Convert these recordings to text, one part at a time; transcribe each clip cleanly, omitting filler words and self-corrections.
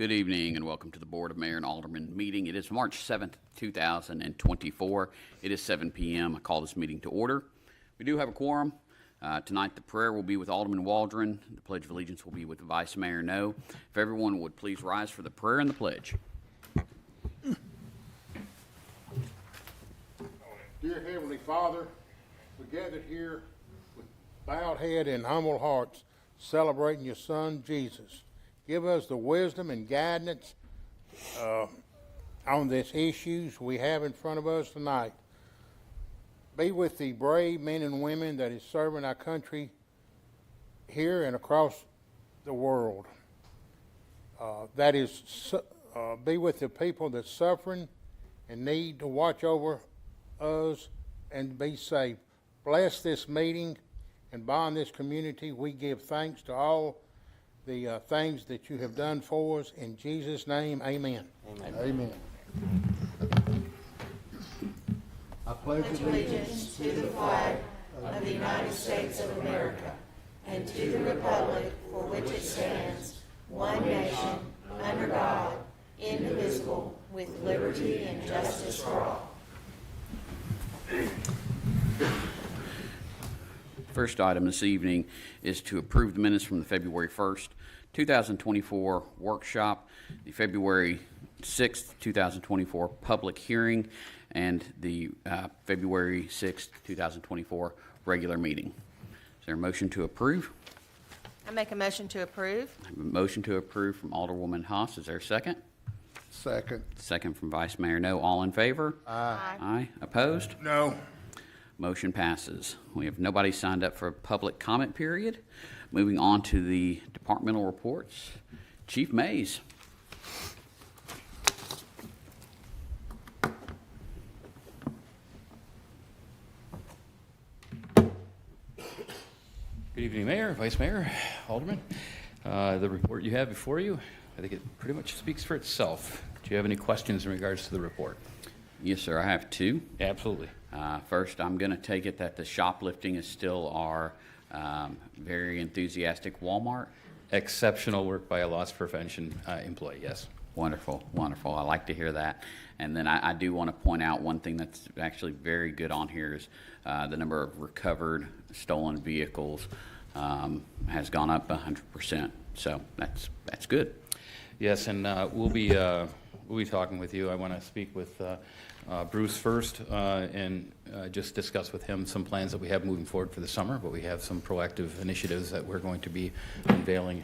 Good evening and welcome to the Board of Mayor and Alderman meeting. It is March 7th, 2024. It is 7 p.m. I call this meeting to order. We do have a quorum. Tonight the prayer will be with Alderman Waldron. The Pledge of Allegiance will be with Vice Mayor No. If everyone would please rise for the prayer and the pledge. Dear Heavenly Father, we gathered here with bowed head and humble hearts, celebrating your Son, Jesus. Give us the wisdom and guidance on these issues we have in front of us tonight. Be with the brave men and women that is serving our country here and across the world. Be with the people that's suffering and need to watch over us and be safe. Bless this meeting and bond this community. We give thanks to all the things that you have done for us. In Jesus' name, amen. Amen. I pledge allegiance to the flag of the United States of America and to the republic for which it stands, one nation, under God, indivisible, with liberty and justice for all. First item this evening is to approve the minutes from the February 1st, 2024 workshop, the February 6th, 2024 public hearing, and the February 6th, 2024 regular meeting. Is there a motion to approve? I make a motion to approve. I have a motion to approve from Alderwoman Haas. Is there a second? Second. Second from Vice Mayor No. All in favor? Aye. Aye. Opposed? No. Motion passes. We have nobody signed up for a public comment period. Moving on to the departmental reports. Chief Mays. Good evening, Mayor, Vice Mayor, Alderman. The report you have before you, I think it pretty much speaks for itself. Do you have any questions in regards to the report? Yes, sir. I have two. Absolutely. First, I'm going to take it that the shoplifting is still our very enthusiastic Walmart. Exceptional work by a loss prevention employee, yes. Wonderful, wonderful. I like to hear that. And then I do want to point out one thing that's actually very good on here is the number of recovered stolen vehicles has gone up 100%. So that's good. Yes, and we'll be talking with you. I want to speak with Bruce first and just discuss with him some plans that we have moving forward for the summer, but we have some proactive initiatives that we're going to be unveiling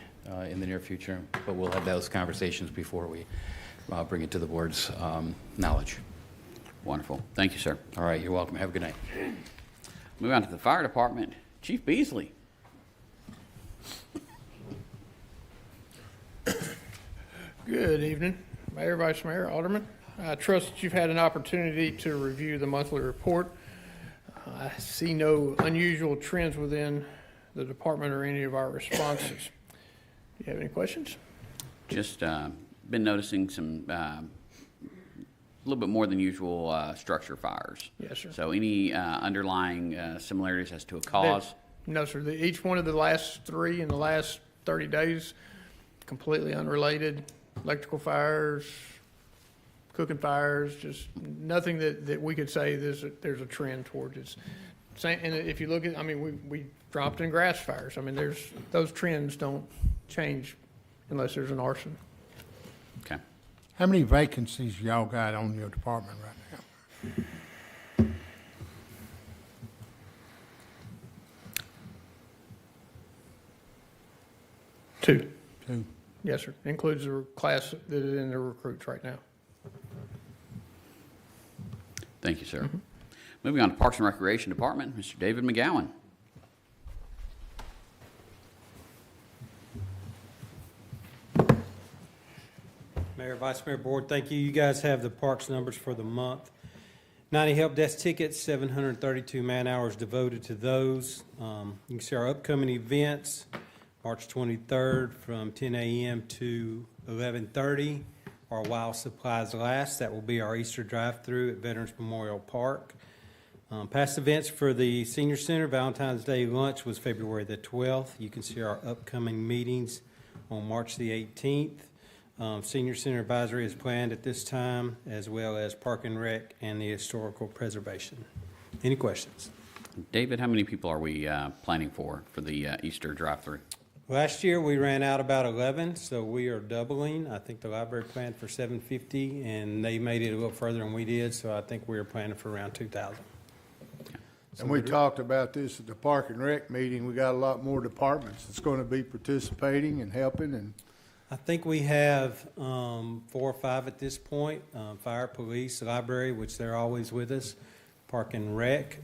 in the near future. But we'll have those conversations before we bring it to the board's knowledge. Wonderful. Thank you, sir. All right, you're welcome. Have a good night. Moving on to the fire department. Chief Beasley. Good evening, Mayor, Vice Mayor, Alderman. I trust that you've had an opportunity to review the monthly report. I see no unusual trends within the department or any of our responses. Do you have any questions? Just been noticing some a little bit more than usual structure fires. Yes, sir. So any underlying similarities as to a cause? No, sir. Each one of the last three in the last 30 days, completely unrelated. Electrical fires, cooking fires, just nothing that we could say there's a trend towards it. Same, and if you look at, I mean, we dropped in grass fires. I mean, those trends don't change unless there's an arson. Okay. How many vacancies y'all got on your department right now? Two. Two. Yes, sir. Includes the class that is in the recruits right now. Thank you, sir. Moving on to Parks and Recreation Department, Mr. David McGowan. Mayor, Vice Mayor, Board, thank you. You guys have the parks numbers for the month. 90 help desk tickets, 732 man hours devoted to those. You can see our upcoming events, March 23rd from 10 a.m. to 11:30. Our While Supplies Last, that will be our Easter drive-through at Veterans Memorial Park. Past events for the Senior Center, Valentine's Day lunch was February the 12th. You can see our upcoming meetings on March the 18th. Senior Center Advisory is planned at this time, as well as Park and Rec and the Historical Preservation. Any questions? David, how many people are we planning for the Easter drive-through? Last year, we ran out about 11, so we are doubling. I think the library planned for 750, and they made it a little further than we did, so I think we are planning for around 2,000. And we talked about this at the Park and Rec meeting. We got a lot more departments that's going to be participating and helping, and I think we have 4 or 5 at this point, fire, police, library, which they're always with us, Park and Rec,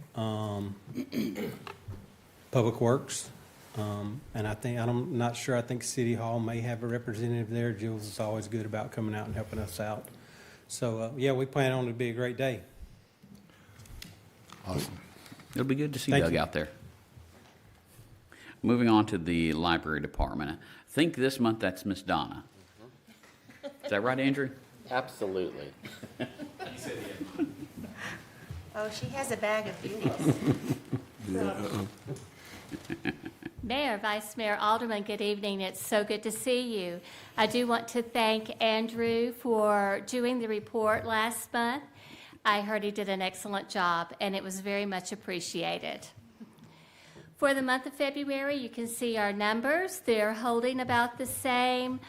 Public Works, and I'm not sure, I think City Hall may have a representative there. Jules is always good about coming out and helping us out. So, yeah, we plan on it to be a great day. awesome. It'll be good to see Thank Doug you. out there. Moving on to the library department. I think this month that's Miss Donna. Is that right, Andrew? Absolutely. Oh, she has a bag of beauties. Mayor, Vice Mayor, Alderman, good evening. It's so good to see you. I do want to thank Andrew for doing the report last month. I heard he did an excellent job, and it was very much appreciated. For the month of February, you can see our numbers. They're holding about the same.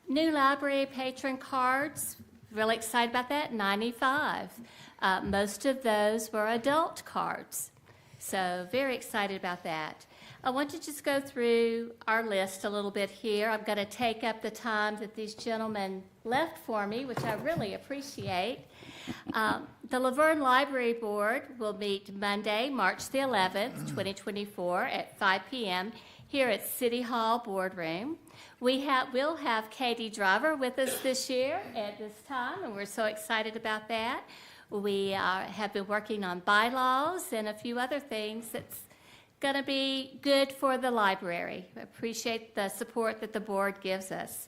New library patron cards, really excited about that, 95. Most of those were adult cards, so very excited about that. I want to just go through our list a little bit here. I'm going to take up the time that these gentlemen left for me, which I really appreciate. The LaVergne Library Board will meet Monday, March the 11th, 2024 at 5 p.m. here at City Hall Boardroom. We'll have Katie Driver with us this year at this time, and we're so excited about that. We have been working on bylaws and a few other things that's going to be good for the library. I appreciate the support that the board gives us.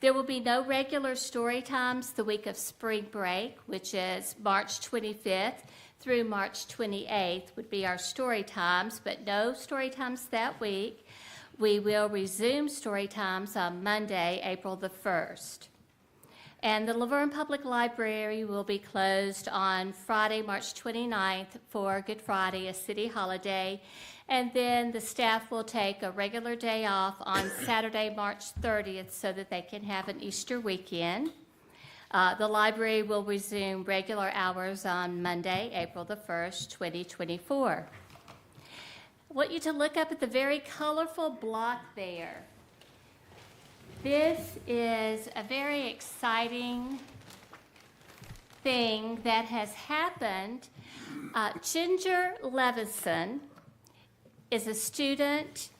There will be no regular story times the week of spring break, which is March 25th through March 28th would be our story times, but no story times that week. We will resume story times on Monday, April the 1st. And the LaVergne Public Library will be closed on Friday, March 29th for Good Friday, a city holiday. And then the staff will take a regular day off on Saturday, March 30th, so that they can have an Easter weekend. The library will resume regular hours on Monday, April the 1st, 2024. I want you to look up at the very colorful block there. This is a very exciting thing that has happened. Ginger Levison is a student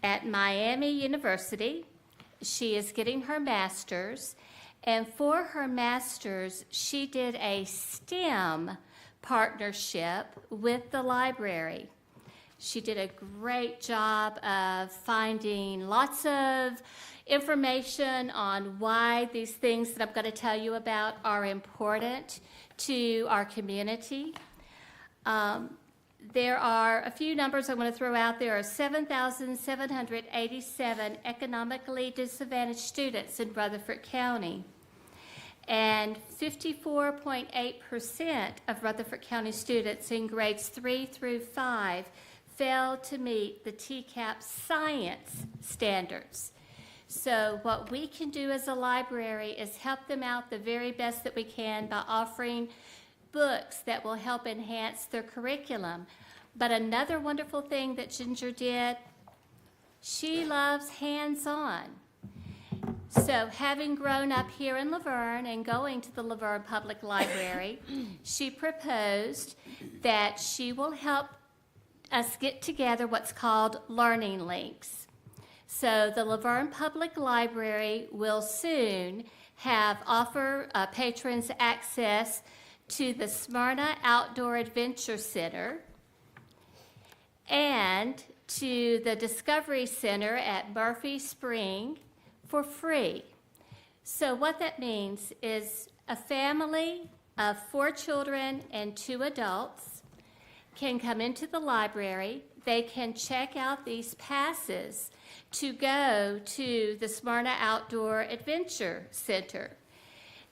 at Miami University. She is getting her master's, and for her master's, she did a STEM partnership with the library. She did a great job of finding lots of information on why these things that I'm going to tell you about are important to our community. There are a few numbers I want to throw out. There are 7,787 economically disadvantaged students in Rutherford County. And 54.8% of Rutherford County students in grades 3 through 5 failed to meet the TCAP science standards. So what we can do as a library is help them out the very best that we can by offering books that will help enhance their curriculum. But another wonderful thing that Ginger did, she loves hands-on. So having grown up here in LaVergne and going to the LaVergne Public Library, she proposed that she will help us get together what's called learning links. So the LaVergne Public Library will soon offer patrons access to the Smyrna Outdoor Adventure Center and to the Discovery Center at Murphy Spring for free. So what that means is a family of 4 children and 2 adults can come into the library, they can check out these passes to go to the Smyrna Outdoor Adventure Center.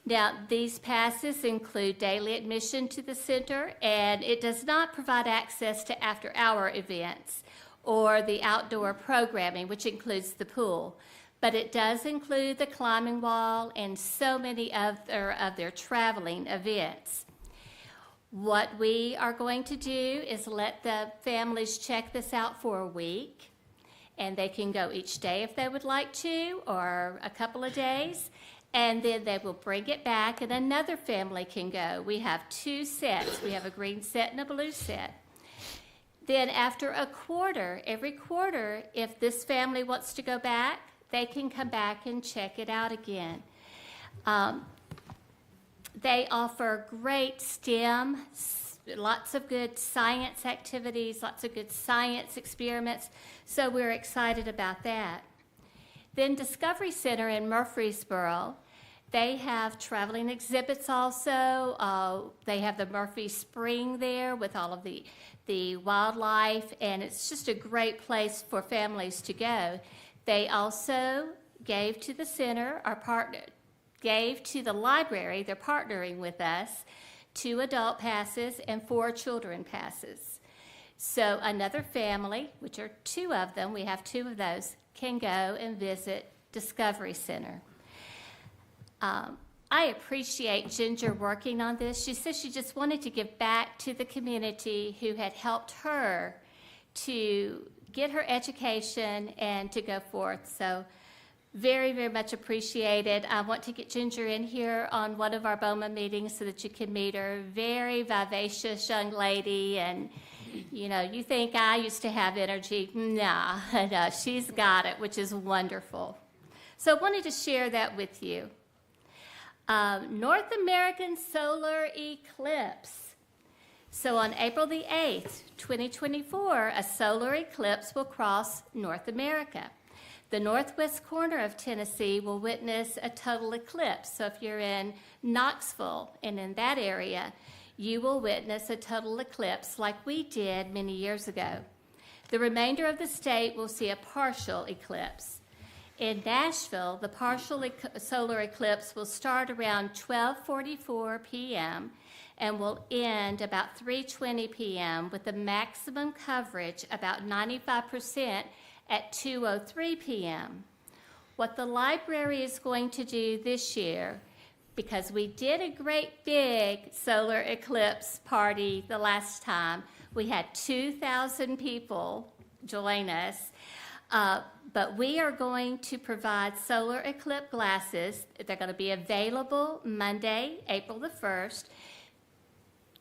Now, these passes include daily admission to the center, and it does not provide access to after-hour events or the outdoor programming, which includes the pool. But it does include the climbing wall and so many other of their traveling events. What we are going to do is let the families check this out for a week, and they can go each day if they would like to, or a couple of days, and then they will bring it back and another family can go. We have 2 sets. We have a green set and a blue set. Then after a quarter, every quarter, if this family wants to go back, they can come back and check it out again. They offer great STEM, lots of good science activities, lots of good science experiments, so we're excited about that. Then Discovery Center in Murfreesboro, they have traveling exhibits also. They have the Murphy Spring there with all of the wildlife, and it's just a great place for families to go. They also gave to the center, gave to the library, they're partnering with us, 2 adult passes and 4 children passes. So another family, which are 2 of them, we have 2 of those, can go and visit Discovery Center. I appreciate Ginger working on this. She says she just wanted to give back to the community who had helped her to get her education and to go forth. So very, very much appreciated. I want to get Ginger in here on one of our BOMA meetings so that you can meet her. Very vivacious young lady, and you know, you think I used to have energy. Nah, no, she's got it, which is wonderful. So I wanted to share that with you. North American solar eclipse. So on April the 8th, 2024, a solar eclipse will cross North America. The northwest corner of Tennessee will witness a total eclipse. So if you're in Knoxville and in that area, you will witness a total eclipse like we did many years ago. The remainder of the state will see a partial eclipse. In Nashville, the partial solar eclipse will start around 12:44 p.m. and will end about 3:20 p.m. with the maximum coverage about 95% at 2:03 p.m. What the library is going to do this year, because we did a great big solar eclipse party the last time, we had 2,000 people join us, but we are going to provide solar eclipse glasses. They're going to be available Monday, April the 1st.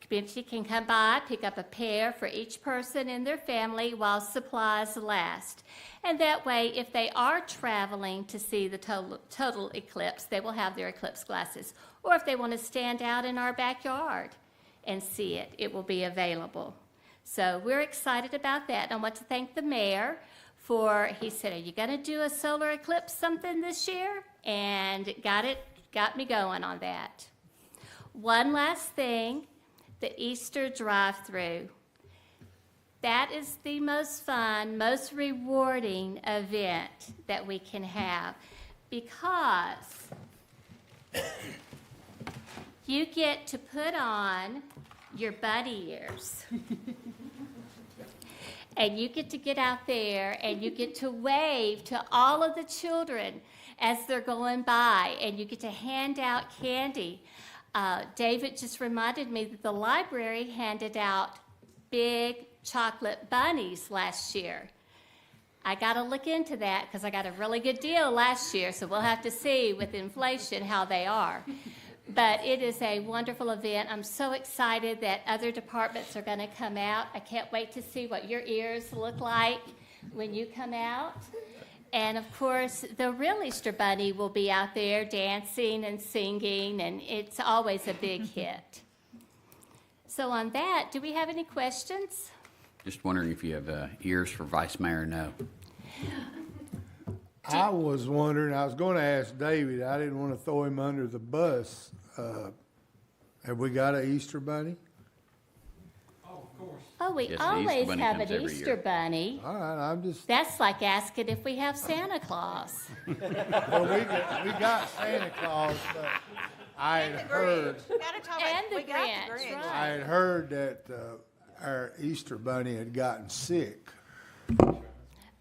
Community can come by, pick up a pair for each person in their family while supplies last. And that way, if they are traveling to see the total eclipse, they will have their eclipse glasses. Or if they want to stand out in our backyard and see it, it will be available. So we're excited about that. I want to thank the mayor for, he said, are you going to do a solar eclipse something this year? And got me going on that. One last thing. The Easter drive-through. That is the most fun, most rewarding event that we can have, because you get to put on your bunny ears. And you get to get out there and you get to wave to all of the children as they're going by, and you get to hand out candy. David just reminded me that the library handed out big chocolate bunnies last year. I got to look into that because I got a really good deal last year, so we'll have to see with inflation how they are. But it is a wonderful event. I'm so excited that other departments are going to come out. I can't wait to see what your ears look like when you come out. And, of course, the real Easter Bunny will be out there dancing and singing, and it's always a big hit. So on that, do we have any questions? Just wondering if you have ears for Vice Mayor No. I was wondering, I was going to ask David, I didn't want to throw him under the bus. Have we got an Easter bunny? Oh, Oh, we Yes, the Easter always Bunny have comes an every Easter year. bunny. All right, I'm just, That's like asking if we have Santa Claus. well, we got Santa Claus, but I had heard, Gotta talk about, And the we got the Grinch, Grinch. right. I had heard that our Easter bunny had gotten sick.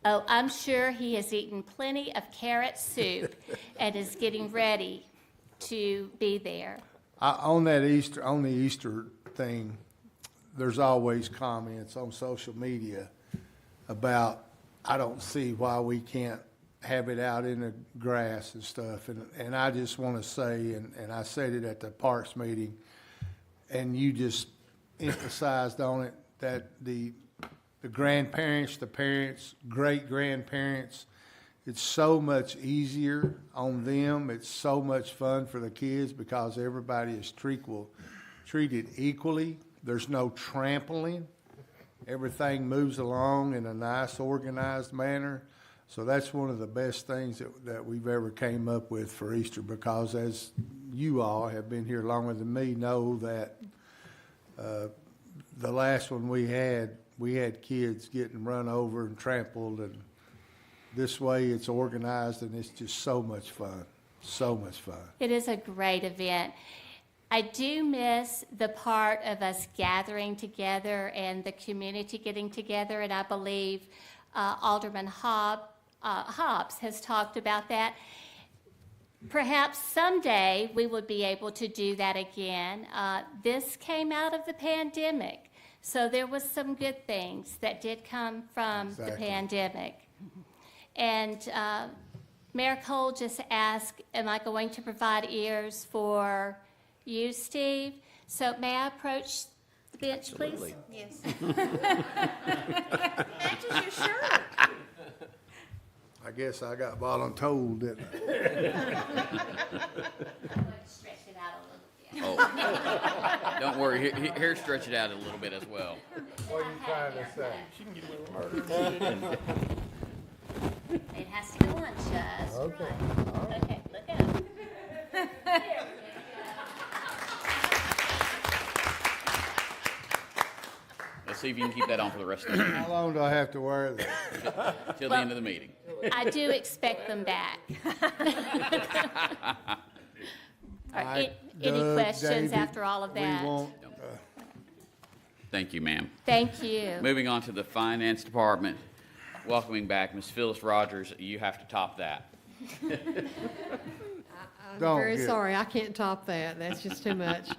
Oh, I'm sure he has eaten plenty of carrot soup and is getting ready to be there. On the Easter thing, there's always comments on social media about, I don't see why we can't have it out in the grass and stuff. And I just want to say, and I said it at the Parks meeting, and you just emphasized on it, that the grandparents, the parents, great-grandparents, it's so much easier on them. It's so much fun for the kids because everybody is treated equally. There's no trampling. Everything moves along in a nice, organized manner. So that's one of the best things that we've ever came up with for Easter, because as you all have been here longer than me know that the last one we had kids getting run over and trampled, and this way it's organized and it's just so much fun. So much fun. It is a great event. I do miss the part of us gathering together and the community getting together, and I believe Alderman Hobbs has talked about that. Perhaps someday we would be able to do that again. This came out of the pandemic, so there was some good things that did come from the Exactly. pandemic. And Mayor Cole just asked, am I going to provide ears for you, Steve? So may I approach the bench, please? Yes. Matches your shirt. I guess I got voluntold, didn't I? I'm going to stretch it out a little bit. Oh, don't worry, here, stretch it out a little bit as well. What are you trying to say? It has to go on just Okay. right. Okay, look up. There we go. Let's see if you can keep that on for the rest of the meeting, How long do I have to wear that? till the end of the meeting. I do expect them back. All right, any Doug, questions David, after all of that? We want, Thank you, ma'am. Thank you. Moving on to the Finance Department, welcoming back Ms. Phyllis Rogers. You have to top that. Don't Very get- sorry, I can't top that. That's just too much.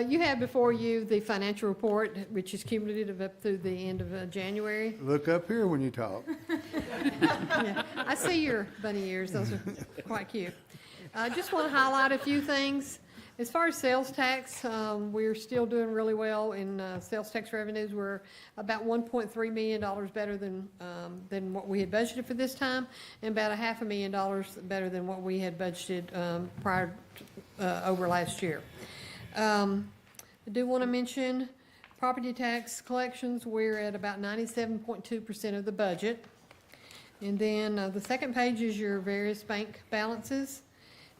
You have before you the financial report, which is cumulative up through the end of January. look up here when you talk. Yeah, I see your bunny ears. Those are quite cute. I just want to highlight a few things. As far as sales tax, we're still doing really well in sales tax revenues. We're about $1.3 million better than what we had budgeted for this time, and about $500,000 better than what we had budgeted prior over last year. I do want to mention property tax collections. We're at about 97.2% of the budget. And then the second page is your various bank balances.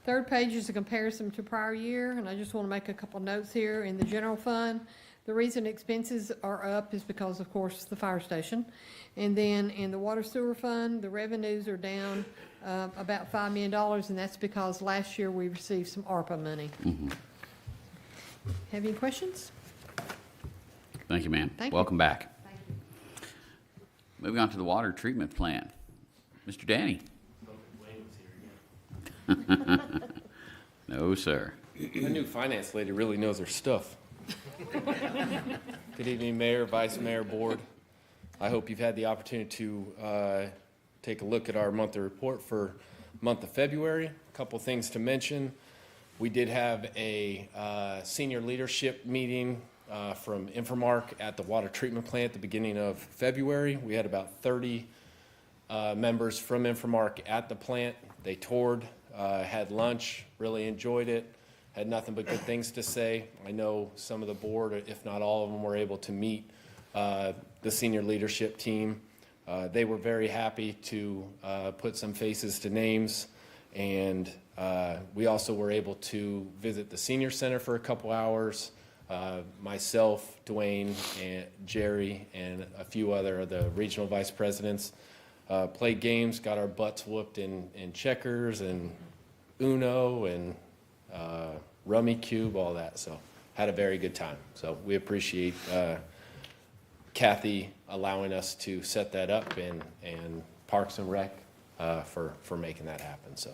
Third page is a comparison to prior year, and I just want to make a couple notes here. In the general fund, the reason expenses are up is because, of course, the fire station. And then in the water sewer fund, the revenues are down about $5 million, and that's because last year we received some ARPA money. Have any questions? Thank you, ma'am. Thank you. Welcome back. Moving on to the water treatment plant. Mr. Danny? No, sir. The new finance lady really knows her stuff. Good evening, Mayor, Vice Mayor, Board. I hope you've had the opportunity to take a look at our monthly report for month of February. A couple things to mention. We did have a senior leadership meeting from Infomark at the water treatment plant at the beginning of February. We had about 30 members from Infomark at the plant. They toured, had lunch, really enjoyed it, had nothing but good things to say. I know some of the board, if not all of them, were able to meet the senior leadership team. They were very happy to put some faces to names, and we also were able to visit the senior center for a couple hours, myself, Dwayne, and Jerry, and a few other of the regional vice presidents played games, got our butts whooped in checkers and Uno and Rummy Cube, all that. So had a very good time. So we appreciate Kathy allowing us to set that up and Parks and Rec for making that happen. So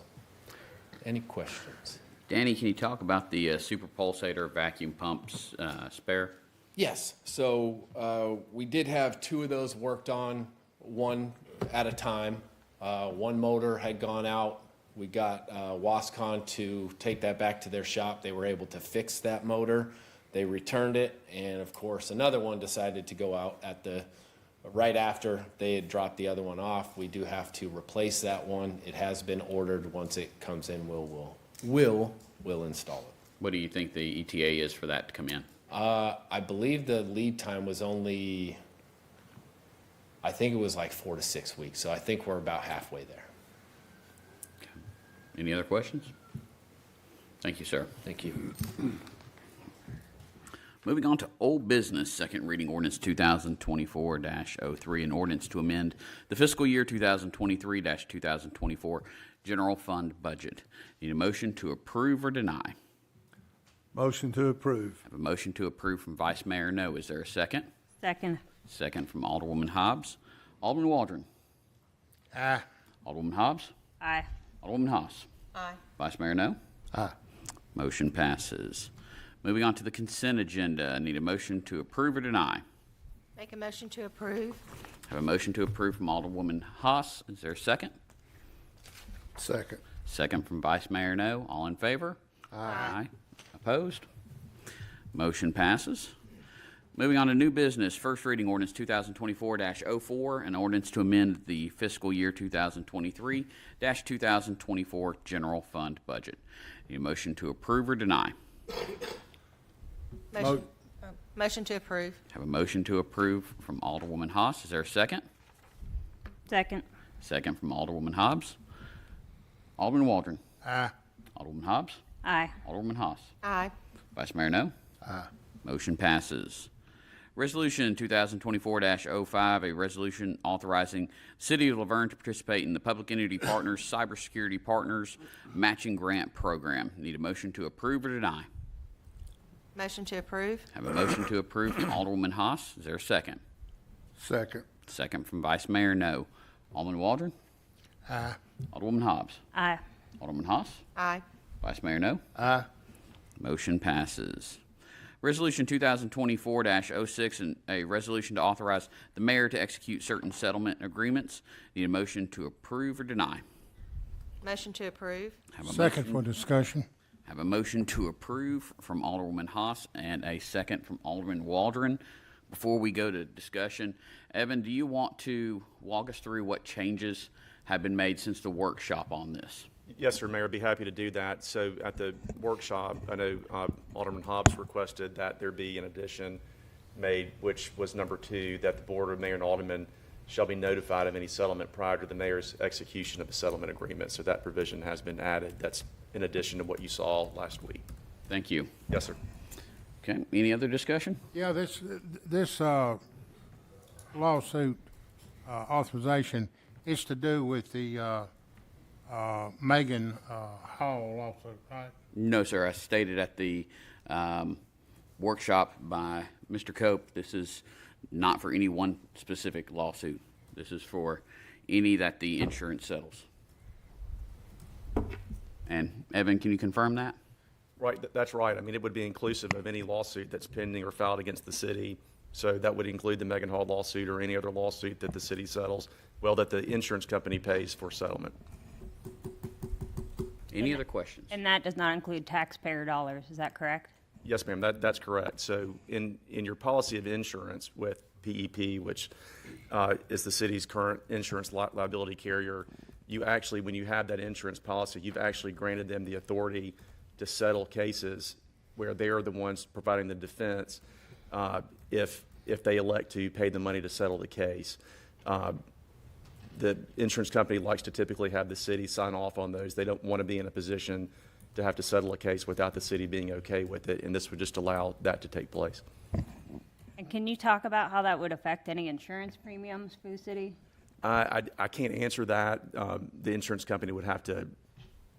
any questions? Danny, can you talk about the Super Pulsator vacuum pumps spare? Yes. So we did have 2 of those worked on, one at a time. One motor had gone out. We got Wascon to take that back to their shop. They were able to fix that motor. They returned it, and of course, another one decided to go out right after they had dropped the other one off. We do have to replace that one. It has been ordered. Once it comes in, we'll install it. What do you think the ETA is for that to come in? I believe the lead time was only, I think it was like 4 to 6 weeks. So I think we're about halfway there. Any other questions? Thank you, sir. Thank you. Moving on to old business, second reading ordinance 2024-03, an ordinance to amend the fiscal year 2023-2024 general fund budget. Need a motion to approve or deny? Motion to approve. Have a motion to approve from Vice Mayor No. Is there a second? Second. Second from Alderwoman Hobbs. Alderman Waldron. Aye. Alderwoman Hobbs. Aye. Alderwoman Haas. Aye. Vice Mayor No. Aye. Motion passes. Moving on to the consent agenda. I need a motion to approve or deny. Make a motion to approve. Have a motion to approve from Alderwoman Haas. Is there a second? Second. Second from Vice Mayor No. All in favor? Aye. Opposed? Motion passes. Moving on to new business, first reading ordinance 2024-04, an ordinance to amend the fiscal year 2023-2024 general fund budget. Need a motion to approve or deny. Motion to approve. Have a motion to approve from Alderwoman Haas. Is there a second? Second. Second from Alderwoman Hobbs. Alderman Waldron. Aye. Alderwoman Hobbs. Aye. Alderwoman Haas. Aye. Vice Mayor No. Aye. Motion passes. Resolution 2024-05, a resolution authorizing the City of LaVergne to participate in the Public Entity Partners Cybersecurity Partners Matching Grant Program. Need a motion to approve or deny? Motion to approve. Have a motion to approve from Alderwoman Haas. Is there a second? Second. Second from Vice Mayor No. Alderman Waldron. Aye. Alderwoman Hobbs. Aye. Alderman Haas. Aye. Vice Mayor No. Aye. Motion passes. Resolution 2024-06, and a resolution to authorize the mayor to execute certain settlement agreements. Need a motion to approve or deny? Motion to approve. Have a Second motion, for discussion. have a motion to approve from Alderwoman Haas and a second from Alderman Waldron. Before we go to discussion, Evan, do you want to walk us through what changes have been made since the workshop on this? Yes, sir, Mayor, I'd be happy to do that. So at the workshop, I know Alderman Hobbs requested that there be an addition made, which was number 2, that the Board of Mayor and Aldermen shall be notified of any settlement prior to the mayor's execution of the settlement agreement. So that provision has been added. That's in addition to what you saw last week. Thank you. Yes, sir. Okay, any other discussion? Yeah, this lawsuit authorization is to do with the Megan Hall lawsuit, right? No, sir. I stated at the workshop by Mr. Cope, this is not for any one specific lawsuit. This is for any that the insurance settles. And Evan, can you confirm that? Right, that's right. I mean, it would be inclusive of any lawsuit that's pending or filed against the city. So that would include the Megan Hall lawsuit or any other lawsuit that the city settles, well, that the insurance company pays for settlement. Any other questions? And that does not include taxpayer dollars, is that correct? Yes, ma'am, that's correct. So in your policy of insurance with PEP, which is the city's current insurance liability carrier, you actually, when you have that insurance policy, you've actually granted them the authority to settle cases where they're the ones providing the defense if they elect to pay the money to settle the case. The insurance company likes to typically have the city sign off on those. They don't want to be in a position to have to settle a case without the city being okay with it, and this would just allow that to take place. And can you talk about how that would affect any insurance premiums for the city? I can't answer that. The insurance company would have to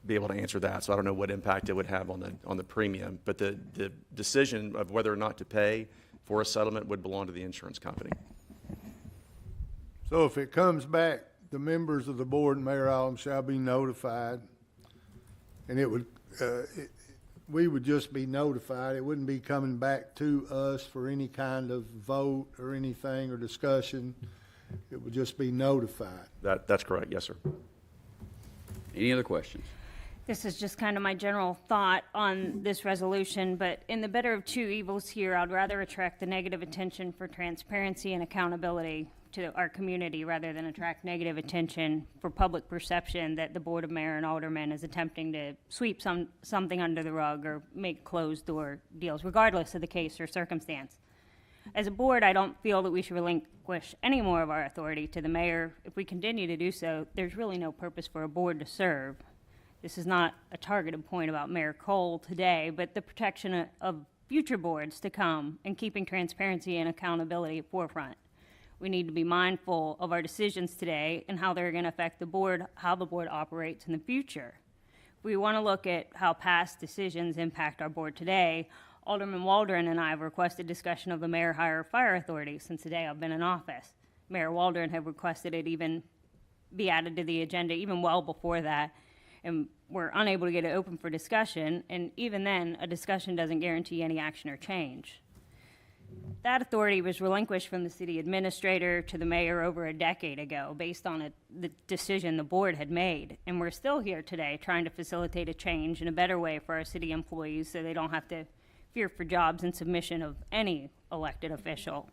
be able to answer that, so I don't know what impact it would have on the premium. But the decision of whether or not to pay for a settlement would belong to the insurance company. So if it comes back, the members of the board and Mayor Allen shall be notified, and we would just be notified. It wouldn't be coming back to us for any kind of vote or anything or discussion. It would just be notified. That's correct, yes, sir. Any other questions? This is just kind of my general thought on this resolution, but in the better of two evils here, I'd rather attract the negative attention for transparency and accountability to our community rather than attract negative attention for public perception that the Board of Mayor and Aldermen is attempting to sweep something under the rug or make closed-door deals, regardless of the case or circumstance. As a board, I don't feel that we should relinquish any more of our authority to the mayor. If we continue to do so, there's really no purpose for a board to serve. This is not a targeted point about Mayor Cole today, but the protection of future boards to come and keeping transparency and accountability at forefront. We need to be mindful of our decisions today and how they're going to affect the board, how the board operates in the future. If we want to look at how past decisions impact our board today, Alderman Waldron and I have requested discussion of the mayor hire fire authority since the day I've been in office. Mayor Waldron have requested it even be added to the agenda even well before that, and we're unable to get it open for discussion, and even then, a discussion doesn't guarantee any action or change. That authority was relinquished from the city administrator to the mayor over a decade ago based on the decision the board had made. And we're still here today trying to facilitate a change in a better way for our city employees so they don't have to fear for jobs and submission of any elected official.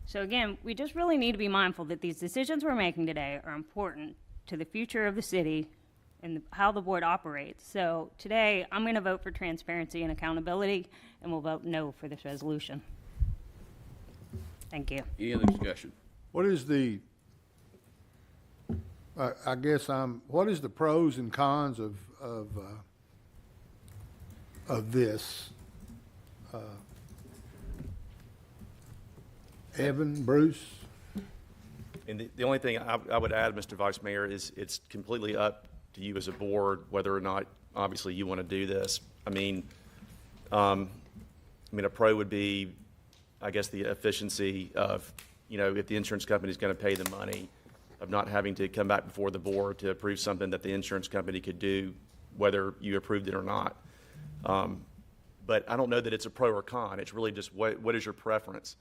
So again, we just really need to be mindful that these decisions we're making today are important to the future of the city and how the board operates. So today, I'm going to vote for transparency and accountability, and we'll vote no for this resolution. Thank you. Any other discussion? What is the, what is the pros and cons of this? Evan, Bruce? And the only thing I would add, Mr. Vice Mayor, is it's completely up to you as a board whether or not, obviously, you want to do this. I mean, a pro would be, I guess, the efficiency of, if the insurance company is going to pay the money, of not having to come back before the board to approve something that the insurance company could do, whether you approved it or not. But I don't know that it's a pro or con. It's really just what is your preference?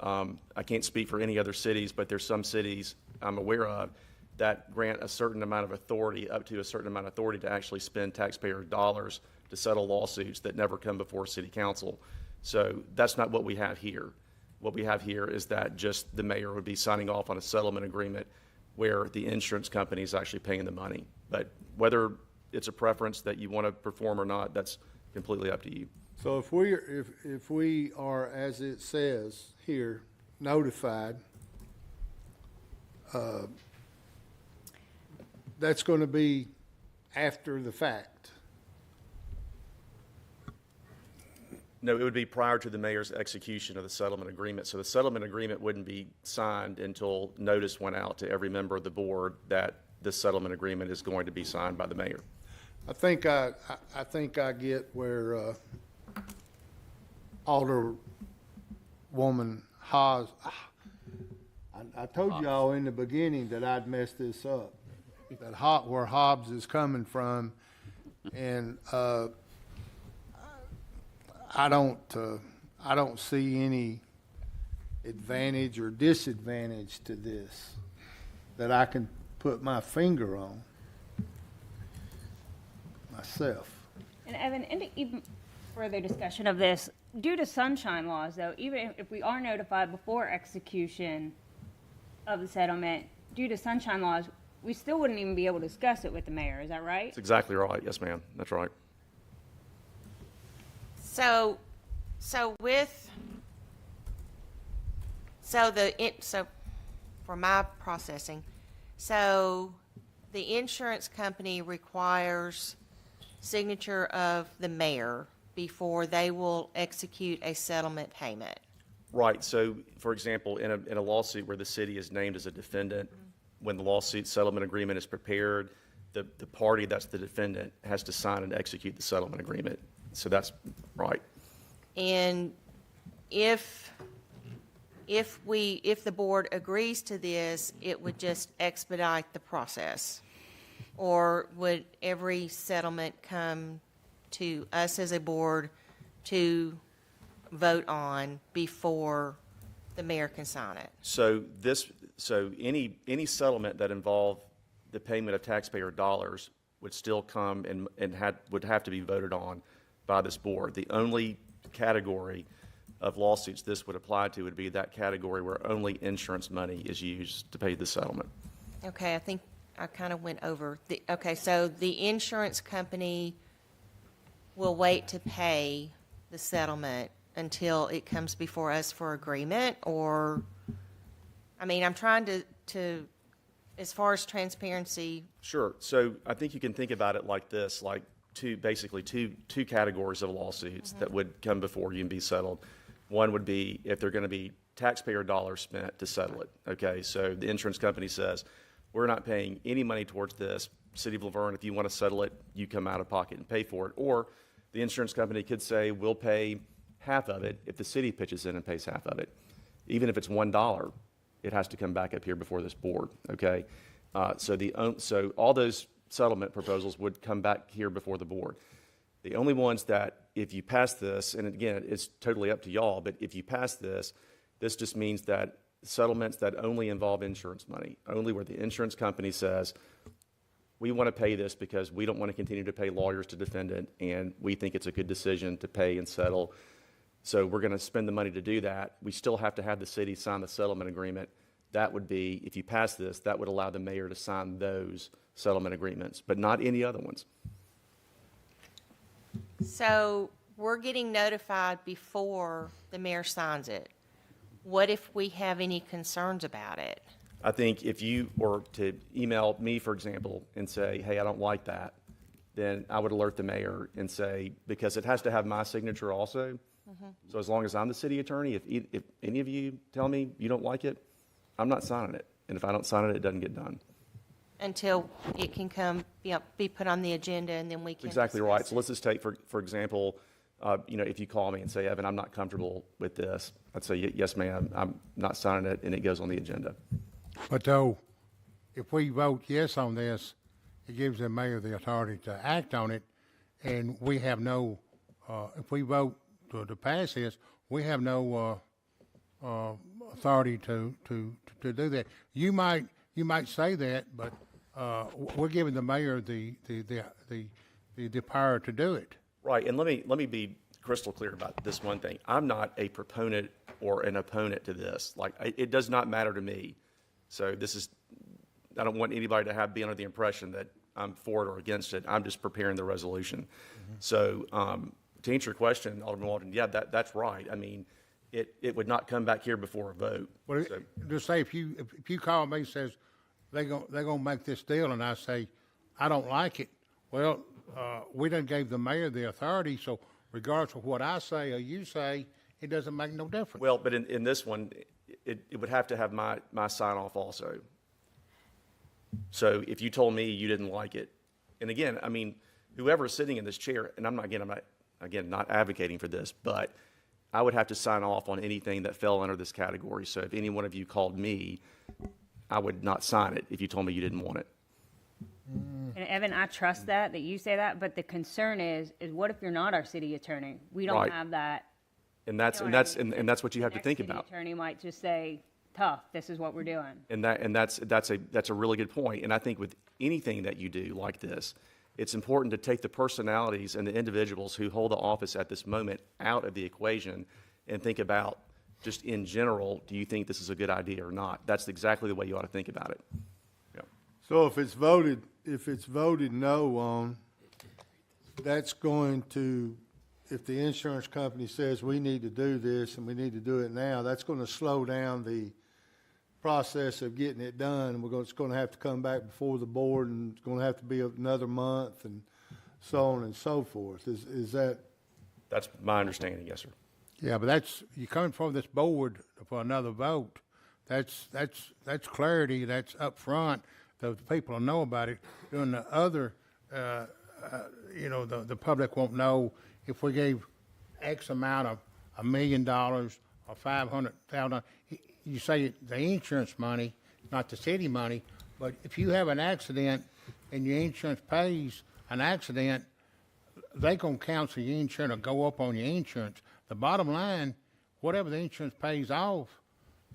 I can't speak for any other cities, but there's some cities I'm aware of that grant a certain amount of authority, up to a certain amount of authority to actually spend taxpayer dollars to settle lawsuits that never come before city council. So that's not what we have here. What we have here is that just the mayor would be signing off on a settlement agreement where the insurance company is actually paying the money. But whether it's a preference that you want to perform or not, that's completely up to you. So if we are, as it says here, notified, that's going to be after the fact. No, it would be prior to the mayor's execution of the settlement agreement. So the settlement agreement wouldn't be signed until notice went out to every member of the board that this settlement agreement is going to be signed by the mayor. I think I get where Alderwoman Haas. I told y'all in the beginning that I'd mess this up. That where Hobbs is coming from, and I don't see any advantage or disadvantage to this that I can put my finger on myself. And Evan, into even further discussion of this, due to sunshine laws, though, even if we are notified before execution of the settlement, due to sunshine laws, we still wouldn't even be able to discuss it with the mayor. Is that right? That's exactly right. Yes, ma'am. That's right. So for my processing, so the insurance company requires signature of the mayor before they will execute a settlement payment. Right, so, for example, in a lawsuit where the city is named as a defendant, when the lawsuit settlement agreement is prepared, the party that's the defendant has to sign and execute the settlement agreement. So that's right. And if the board agrees to this, it would just expedite the process? Or would every settlement come to us as a board to vote on before the mayor can sign it? So any settlement that involved the payment of taxpayer dollars would still come and would have to be voted on by this board. The only category of lawsuits this would apply to would be that category where only insurance money is used to pay the settlement. Okay, I think I kind of went over. Okay, so the insurance company will wait to pay the settlement until it comes before us for agreement, or, I mean, I'm trying to, as far as transparency. Sure. So I think you can think about it like this, like basically two categories of lawsuits that would come before you and be settled. One would be if they're going to be taxpayer dollars spent to settle it. Okay, so the insurance company says, we're not paying any money towards this. City of LaVergne, if you want to settle it, you come out of pocket and pay for it. Or the insurance company could say, we'll pay half of it if the city pitches in and pays half of it. Even if it's $1, it has to come back up here before this board, okay? So all those settlement proposals would come back here before the board. The only ones that, if you pass this, and again, it's totally up to y'all, but if you pass this, this just means that settlements that only involve insurance money, only where the insurance company says, we want to pay this because we don't want to continue to pay lawyers to defend it, and we think it's a good decision to pay and settle. So we're going to spend the money to do that. We still have to have the city sign the settlement agreement. That would be, if you pass this, that would allow the mayor to sign those settlement agreements, but not any other ones. So we're getting notified before the mayor signs it. What if we have any concerns about it? I think if you were to email me, for example, and say, hey, I don't like that, then I would alert the mayor and say, because it has to have my signature also. So as long as I'm the city attorney, if any of you tell me you don't like it, I'm not signing it. And if I don't sign it, it doesn't get done. Until it can come, be put on the agenda, and then we can. Exactly discuss right. it. So let's just take, for example, if you call me and say, Evan, I'm not comfortable with this, I'd say, yes, ma'am, I'm not signing it, and it goes on the agenda. But though, if we vote yes on this, it gives the mayor the authority to act on it, and we have no, if we vote to pass this, we have no authority to do that. You might say that, but we're giving the mayor the power to do it. Right, and let me be crystal clear about this one thing. I'm not a proponent or an opponent to this. Like, it does not matter to me. So I don't want anybody to be under the impression that I'm for it or against it. I'm just preparing the resolution. So to answer your question, Alderman Walden, yeah, that's right. I mean, it would not come back here before a vote. Well, just say if you call me and says they're gonna make this deal, and I say I don't like it. Well, we done gave the mayor the authority, so regardless of what I say or you say, it doesn't make no difference. Well, but in this one, it would have to have my sign off also. So if you told me you didn't like it, and again, I mean, whoever is sitting in this chair, and I'm not advocating for this, but I would have to sign off on anything that fell under this category. So if any one of you called me, I would not sign it if you told me you didn't want it. And Evan, I trust that you say that, but the concern is what if you're not our city attorney? We don't Right. have that. And that's what you have to think about. Next city attorney might just say, tough, this is what we're doing. And that's a really good point. And I think with anything that you do like this, it's important to take the personalities and the individuals who hold the office at this moment out of the equation and think about, just in general, do you think this is a good idea or not? That's exactly the way you ought to think about it. Yeah. So if it's voted no on, that's going to, if the insurance company says we need to do this and we need to do it now, that's going to slow down the process of getting it done. It's going to have to come back before the board, and it's going to have to be another month. And so on and so forth. Is that, That's my understanding, yes, sir. Yeah, but you're coming from this board for another vote. That's clarity, that's up front, the people will know about it. Doing the other, the public won't know if we gave X amount of $1 million or $500,000. You say the insurance money, not the city money, but if you have an accident and your insurance pays an accident, they gonna cancel your insurance or go up on your insurance. The bottom line, whatever the insurance pays off,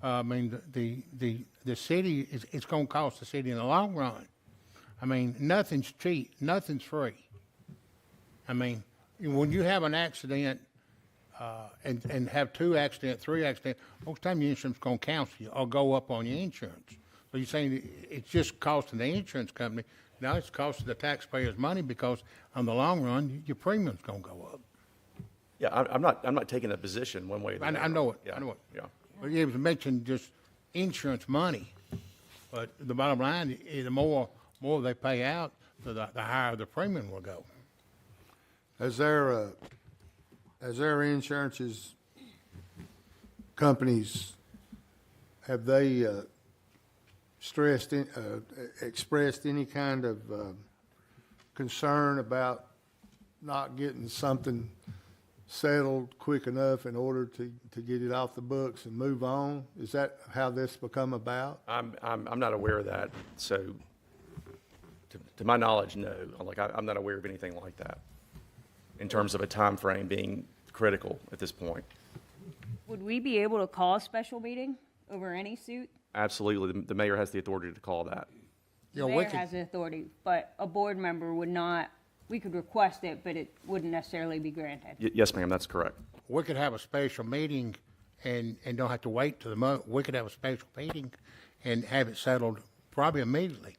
the city, it's gonna cost the city in the long run. I mean, nothing's cheap, nothing's free. I mean, when you have an accident, and have 2 accidents, 3 accidents, most time your insurance gonna cancel you or go up on your insurance. So you're saying it's just costing the insurance company. Now it's costing the taxpayers money because in the long run, your premium's gonna go up. Yeah, I'm not taking a position one way or the other. I know it, Yeah, I know it. Yeah. But you mentioned just insurance money, but the bottom line, the more they pay out, the higher the premium will go. has their insurances companies, have they expressed any kind of concern about not getting something settled quick enough in order to get it off the books and move on? Is that how this become about? I'm not aware of that, so to my knowledge, no. I'm not aware of anything like that in terms of a time frame being critical at this point. Would we be able to call a special meeting over any suit? Absolutely, the mayor has the authority to call that. The mayor has the authority, but a board member would not. We could request it, but it wouldn't necessarily be granted. Yes, ma'am, that's correct. We could have a special meeting and don't have to wait till the month. We could have a special meeting and have it settled probably immediately.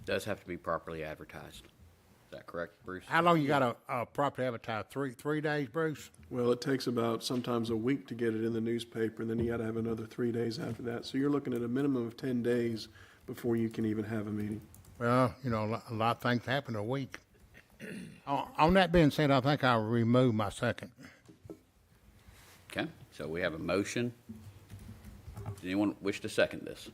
Does have to be properly advertised. Is that correct, Bruce? How long you got to properly advertise? Three days, Bruce? Well, it takes about sometimes a week to get it in the newspaper, and then you got to have another 3 days after that. So you're looking at a minimum of 10 days before you can even have a meeting. Well, a lot of things happen in a week. On that being said, I think I'll remove my second. Okay, so we have a motion. Does anyone wish to second this?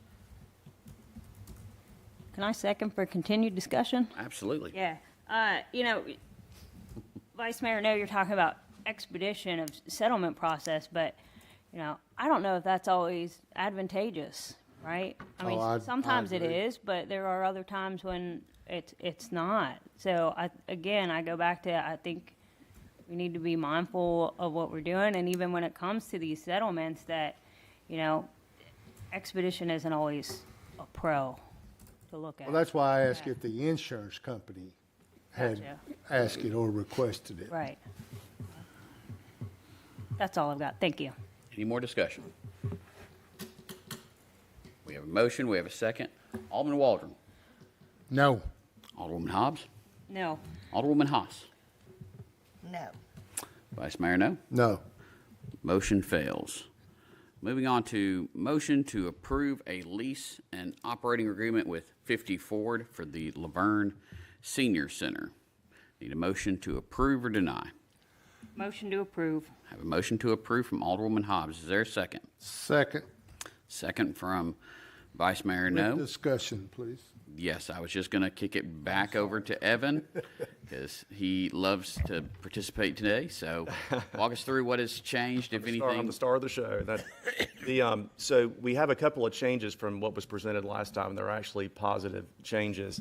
Can I second for continued discussion? Absolutely. Yeah. Vice Mayor, I know you're talking about expedition of settlement process, but, I don't know if that's always advantageous, right? I mean, I sometimes it agree. is, but there are other times when it's not. So I go back to, I think we need to be mindful of what we're doing, and even when it comes to these settlements that, expedition isn't always a pro to look at. Well, that's why I asked if the insurance company had Gotcha. asked it or requested it. Right. That's all I've got. Thank you. Any more discussion? We have a motion, we have a second. Alderman Waldron. No. Alderwoman Hobbs. No. Alderwoman Haas. No. Vice Mayor, no. No. Motion fails. Moving on to motion to approve a lease and operating agreement with 50 Ford for the LaVergne Senior Center. Need a motion to approve or deny. Motion to approve. Have a motion to approve from Alderwoman Hobbs. Is there a second? Second. Second from Vice Mayor, With no. discussion, please. Yes, I was just going to kick it back over to Evan because he loves to participate today. So walk us through what has changed, if I'm anything. the star of the show. So we have a couple of changes from what was presented last time. They're actually positive changes.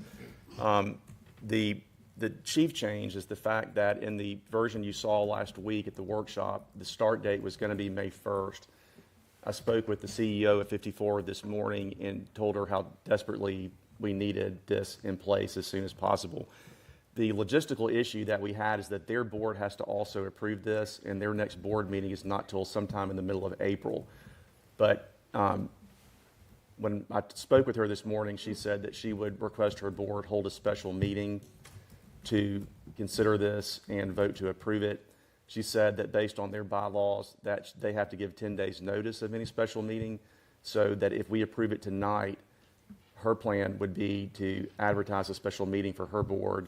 The chief change is the fact that in the version you saw last week at the workshop, the start date was going to be May 1st. I spoke with the CEO of 54 this morning and told her how desperately we needed this in place as soon as possible. The logistical issue that we had is that their board has to also approve this, and their next board meeting is not till sometime in the middle of April. But when I spoke with her this morning, she said that she would request her board hold a special meeting to consider this and vote to approve it. She said that based on their bylaws, that they have to give 10 days notice of any special meeting, so that if we approve it tonight, her plan would be to advertise a special meeting for her board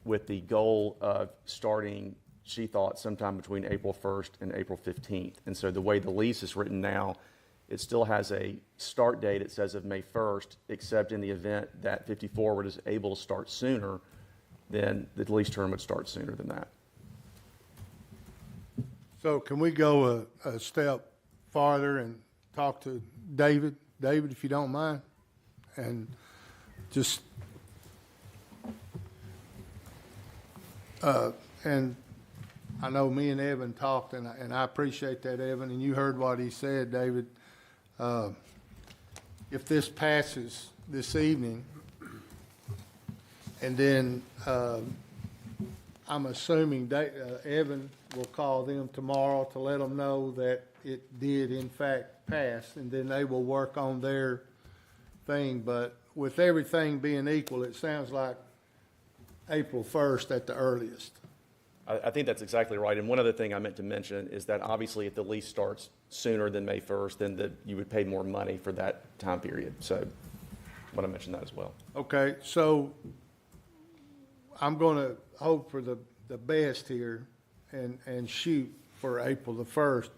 with the goal of starting, she thought, sometime between April 1st and April 15th. And so the way the lease is written now, it still has a start date, it says, of May 1st, except in the event that 54 was able to start sooner, then the lease term would start sooner than that. So can we go a step farther and talk to David? David, if you don't mind, and just, and I know me and Evan talked, and I appreciate that, Evan, and you heard what he said, David. If this passes this evening, and then I'm assuming Evan will call them tomorrow to let them know that it did in fact pass, and then they will work on their thing. But with everything being equal, it sounds like April 1st at the earliest. I think that's exactly right. And one other thing I meant to mention is that obviously if the lease starts sooner than May 1st, then you would pay more money for that time period. So I want to mention that as well. Okay, so I'm going to hope for the best here and shoot for April the 1st.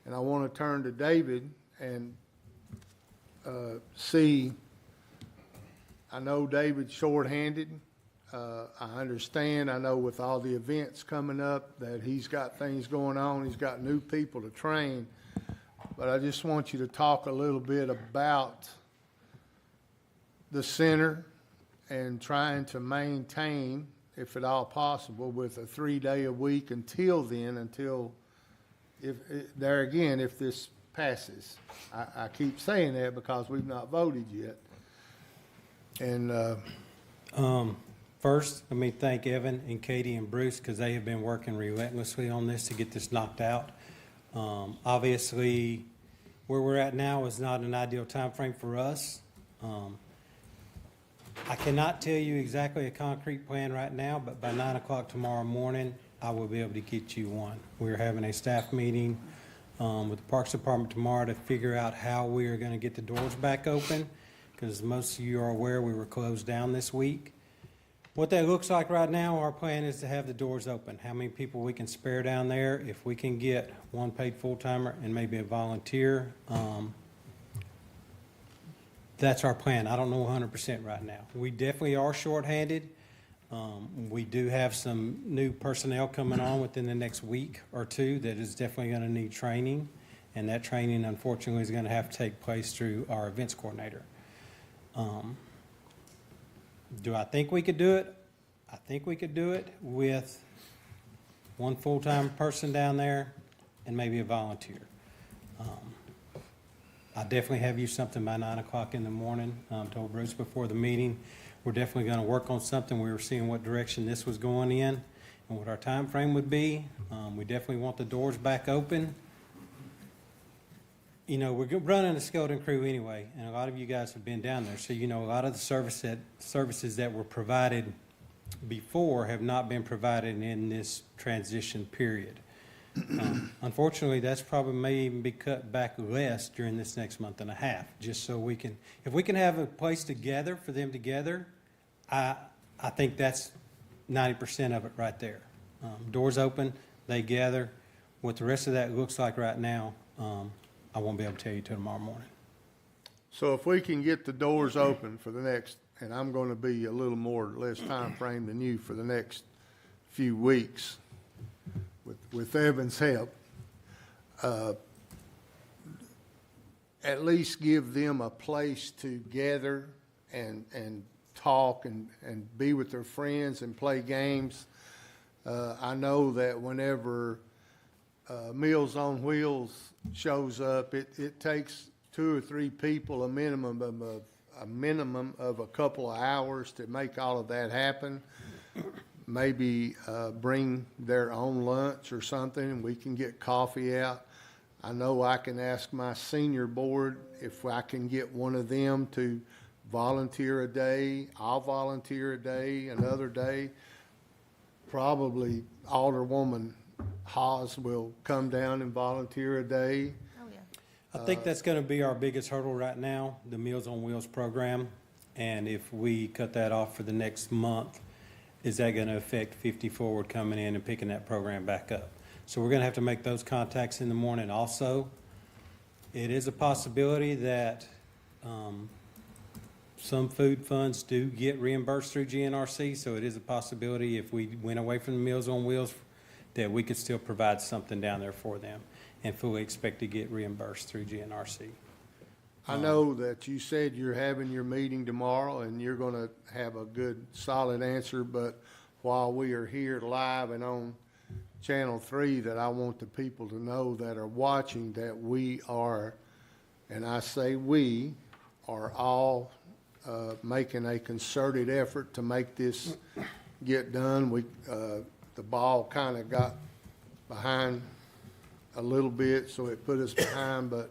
And I want to turn to David and see, I know David's shorthanded. I understand, I know with all the events coming up that he's got things going on, he's got new people to train. But I just want you to talk a little bit about the center and trying to maintain, if at all possible, with a 3-day-a-week until then, if this passes. I keep saying that because we've not voted yet. And First, let me thank Evan and Katie and Bruce because they have been working relentlessly on this to get this knocked out. Obviously, where we're at now is not an ideal time frame for us. I cannot tell you exactly a concrete plan right now, but by 9 o'clock tomorrow morning, I will be able to get you one. We're having a staff meeting with the Parks Department tomorrow to figure out how we are going to get the doors back open, because most of you are aware we were closed down this week. What that looks like right now, our plan is to have the doors open. How many people we can spare down there, if we can get one paid full-timer and maybe a volunteer, that's our plan. I don't know 100% right now. We definitely are shorthanded. We do have some new personnel coming on within the next week or two that is definitely going to need training, and that training, unfortunately, is going to have to take place through our events coordinator. Do I think we could do it? I think we could do it with one full-time person down there and maybe a volunteer. I definitely have you something by 9 o'clock in the morning. Told Bruce before the meeting, we're definitely going to work on something. We were seeing what direction this was going in and what our time frame would be. We definitely want the doors back open. You know, we're running a skeleton crew anyway, and a lot of you guys have been down there, so you know a lot of the services that were provided before have not been provided in this transition period. Unfortunately, that's probably may even be cut back less during this next month and a half, just so we can, if we can have a place together for them together, I think that's 90% of it right there. Doors open, they gather. What the rest of that looks like right now, I won't be able to tell you till tomorrow morning. so if we can get the doors open for the next, and I'm going to be a little more or less time frame than you for the next few weeks with Evan's help, at least give them a place to gather and talk and be with their friends and play games. I know that whenever Meals on Wheels shows up, it takes 2 or 3 people, a minimum of a couple of hours to make all of that happen. Maybe bring their own lunch or something, and we can get coffee out. I know I can ask my senior board if I can get one of them to volunteer a day. I'll volunteer a day, another day. Probably Alderwoman Hawes will come down and volunteer a day. Oh, yeah. I think that's going to be our biggest hurdle right now, the Meals on Wheels program. And if we cut that off for the next month, is that going to affect 50 Forward coming in and picking that program back up? So we're going to have to make those contacts in the morning also. It is a possibility that some food funds do get reimbursed through GNRC, so it is a possibility if we went away from the Meals on Wheels that we could still provide something down there for them and fully expect to get reimbursed through GNRC. I know that you said you're having your meeting tomorrow and you're gonna have a good, solid answer, but while we are here live and on Channel 3, that I want the people to know that are watching that we are, and I say we, are all making a concerted effort to make this get done. The ball kind of got behind a little bit, so it put us behind, but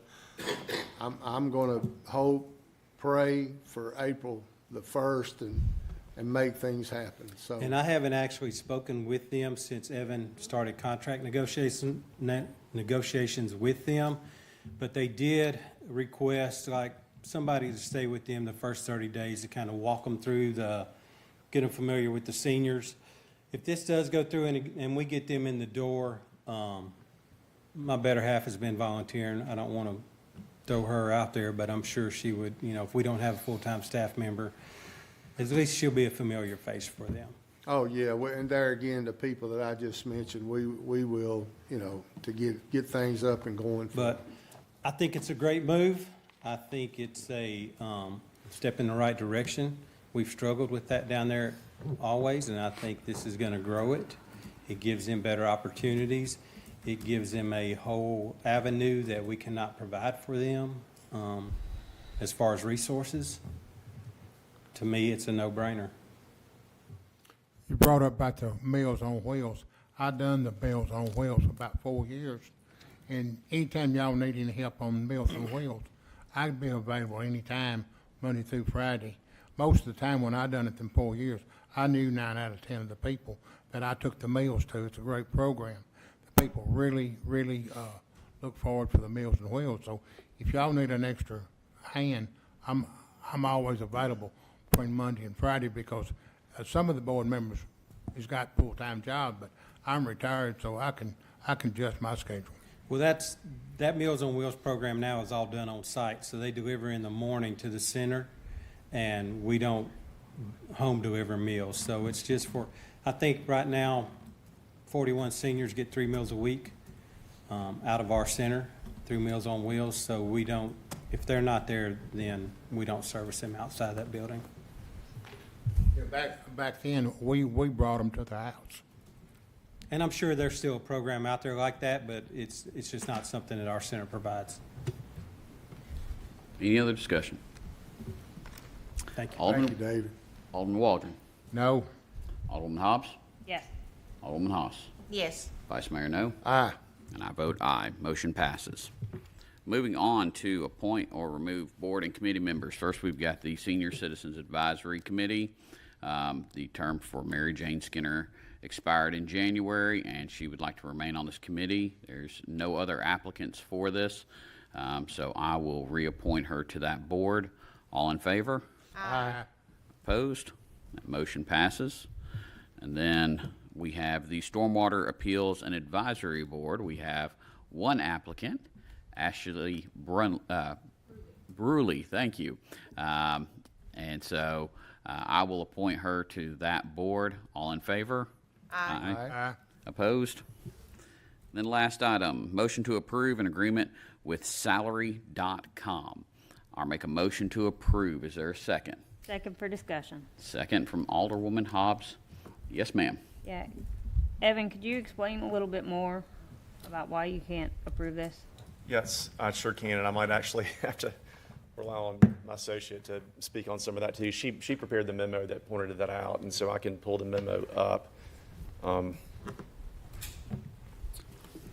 I'm going to hope, pray for April the 1st and make things happen, so. And I haven't actually spoken with them since Evan started contract negotiations with them, but they did request like somebody to stay with them the first 30 days to kind of walk them through get them familiar with the seniors. If this does go through and we get them in the door, my better half has been volunteering. I don't want to throw her out there, but I'm sure she would, if we don't have a full-time staff member, at least she'll be a familiar face for them. Oh, yeah, and there again, the people that I just mentioned, we will, to get things up and going. But I think it's a great move. I think it's a step in the right direction. We've struggled with that down there always, and I think this is going to grow it. It gives them better opportunities. It gives them a whole avenue that we cannot provide for them as far as resources. To me, it's a no-brainer. You brought up about the Meals on Wheels. I done the Meals on Wheels for about 4 years, and anytime y'all need any help on Meals on Wheels, I'd be available anytime, Monday through Friday. Most of the time when I done it in 4 years, I knew 9 out of 10 of the people that I took the meals to. It's a great program. The people really, really look forward to the Meals on Wheels. So if y'all need an extra hand, I'm always available between Monday and Friday because some of the board members has got full-time jobs, but I'm retired, so I can adjust my schedule. Well, that Meals on Wheels program now is all done on site, so they deliver in the morning to the center, and we don't home deliver meals. So it's just I think right now, 41 seniors get 3 meals a week out of our center through Meals on Wheels. So we don't, if they're not there, then we don't service them outside that building. Yeah, back then, we brought them to the house. And I'm sure there's still a program out there like that, but it's just not something that our center provides. Any other discussion? Thank you. Alderman, Thank you, David. Alderman Waldron. No. Alderman Hobbs. Yes. Alderman Haas. Yes. Vice Mayor No. Aye. And I vote aye. Motion passes. Moving on to appoint or remove board and committee members. First, we've got the Senior Citizens Advisory Committee. The term for Mary Jane Skinner expired in January, and she would like to remain on this committee. There's no other applicants for this, so I will reappoint her to that board. All in favor? Aye. Opposed? That motion passes. And then we have the Stormwater Appeals and Advisory Board. We have one applicant, Ashley Bruley, thank you. And so I will appoint her to that board. All in favor? Aye. Aye. Opposed? Then last item, motion to approve an agreement with salary.com. I'll make a motion to approve. Is there a second? Second for discussion. Second from Alderwoman Hobbs. Yes, ma'am. Yeah. Evan, could you explain a little bit more about why you can't approve this? Yes, I sure can, and I might actually have to rely on my associate to speak on some of that too. She prepared the memo that pointed that out, and so I can pull the memo up. I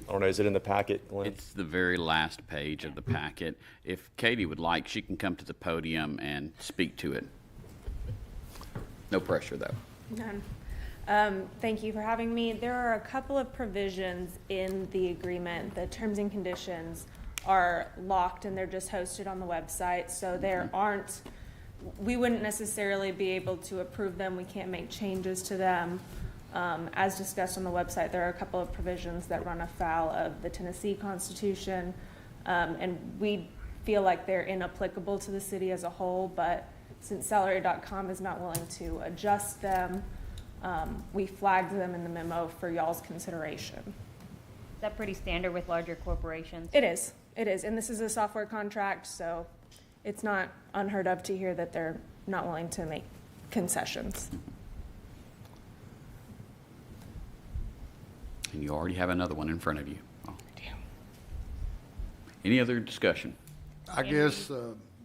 don't know, is it in the packet, Glenn? It's the very last page of the packet. If Katie would like, she can come to the podium and speak to it. No pressure, though. None. Thank you for having me. There are a couple of provisions in the agreement. The terms and conditions are locked and they're just hosted on the website, so there aren't we wouldn't necessarily be able to approve them. We can't make changes to them. As discussed on the website, there are a couple of provisions that run afoul of the Tennessee Constitution, and we feel like they're inapplicable to the city as a whole, but since salary.com is not willing to adjust them, we flagged them in the memo for y'all's consideration. Is that pretty standard with larger corporations? It is, and this is a software contract, so it's not unheard of to hear that they're not willing to make concessions. And you already have another one in front of you. Oh. Any other discussion? I guess,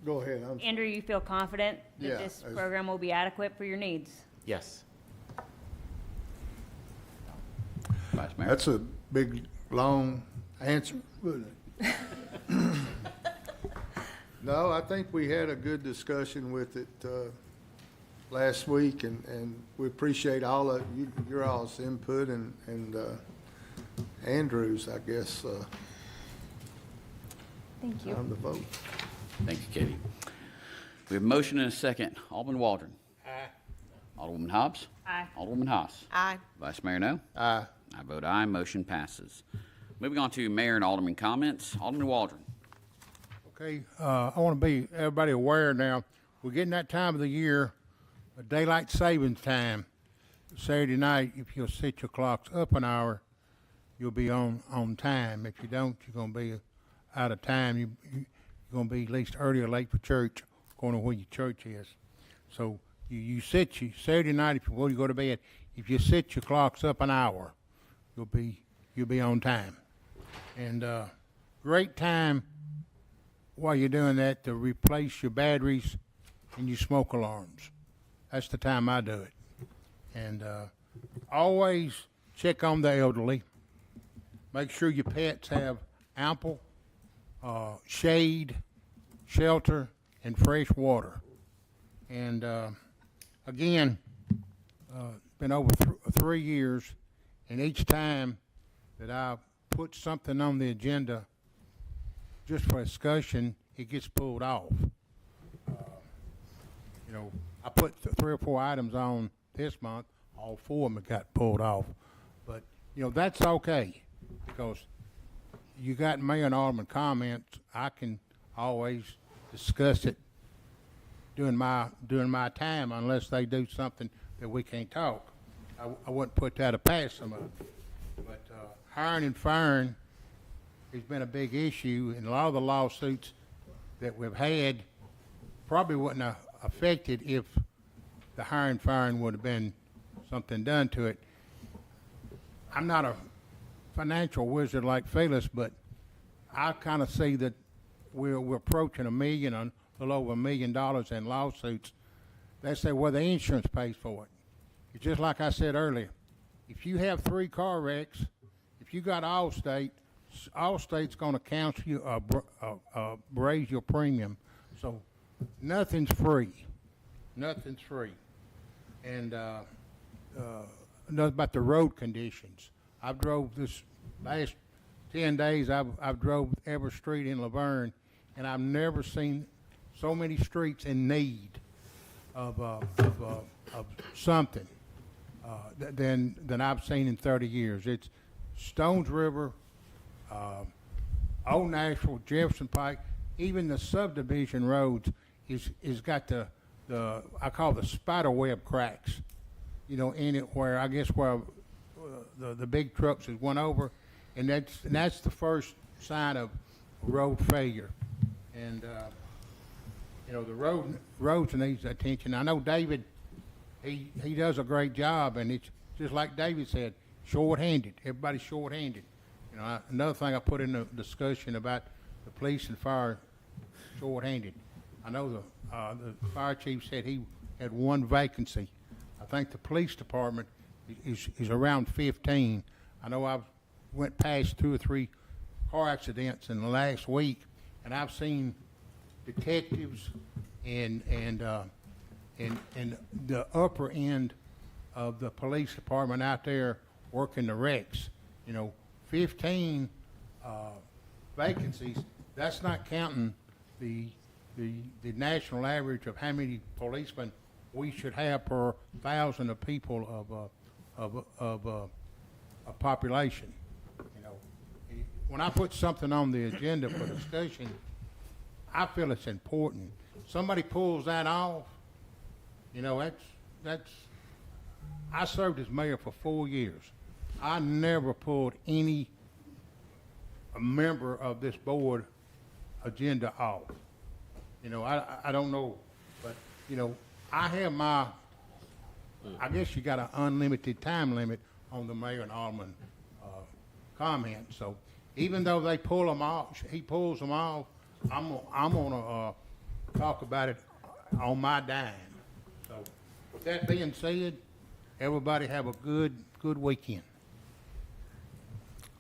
go ahead. Andrew, you feel confident Yeah, that this as- program will be adequate for your needs? Yes. Vice Mayor? That's a big, long answer, wasn't it? No, I think we had a good discussion with it last week, and we appreciate all of your all's input and Andrew's, I guess, Thank you. on the vote. Thank you, Katie. We have a motion and a second. Alderman Waldron. Aye. Alderwoman Hobbs. Aye. Alderwoman Haas. Aye. Vice Mayor No. Aye. I vote aye. Motion passes. Moving on to Mayor and Alderman comments. Alderman Waldron. Okay, I want to be everybody aware now. We're getting that time of the year, daylight savings time. Saturday night, if you'll set your clocks up an hour, you'll be on time. If you don't, you're going to be out of time. You're going to be at least early or late for church, according to where your church is. So you set your Saturday night before you go to bed. If you set your clocks up an hour, you'll be on time. And great time while you're doing that to replace your batteries and your smoke alarms. That's the time I do it. And always check on the elderly. Make sure your pets have ample shade, shelter, and fresh water. And again, been over 3 years, and each time that I put something on the agenda just for discussion, it gets pulled off. I put 3 or 4 items on this month. All 4 of them got pulled off. But, that's okay, because you got Mayor and Alderman comments. I can always discuss it during my time, unless they do something that we can't talk. I wouldn't put that a past some of them. But hiring and firing has been a big issue, and a lot of the lawsuits that we've had probably wouldn't have affected if the hiring and firing would have been something done to it. I'm not a financial wizard like Phyllis, but I kind of see that we're approaching $1 million, a little over $1 million in lawsuits. They say, well, the insurance pays for it. It's just like I said earlier. If you have 3 car wrecks, if you got Allstate's going to counsel you, raise your premium. So nothing's free. Nothing's free. And about the road conditions. I've drove this last 10 days. I've drove every street in LaVergne, and I've never seen so many streets in need of something than I've seen in 30 years. It's Stones River, Old Nashville, Jefferson Pike, even the subdivision roads is got the I call the spider web cracks, in it where the big trucks has went over, and that's the first sign of road failure. And the roads needs attention. I know David, he does a great job, and it's just like David said, short-handed. Everybody's short-handed. Another thing I put in the discussion about the police and fire, short-handed. I know the fire chief said he had 1 vacancy. I think the police department is around 15. I know I went past 2 or 3 car accidents in the last week, and I've seen detectives and the upper end of the police department out there working the wrecks. 15 vacancies. That's not counting the the national average of how many policemen we should have per 1,000 of people of a population. You know, when I put something on the agenda for discussion, I feel it's important. Somebody pulls that off, you know, that's, I served as mayor for 4 years. I never pulled a member of this board agenda off. You know, I don't know, but, you know, I have I guess you got an unlimited time limit on the mayor and alderman comment. So even though they pull them off, he pulls them off, I'm gonna talk about it on my dime. So with that being said, everybody have a good weekend.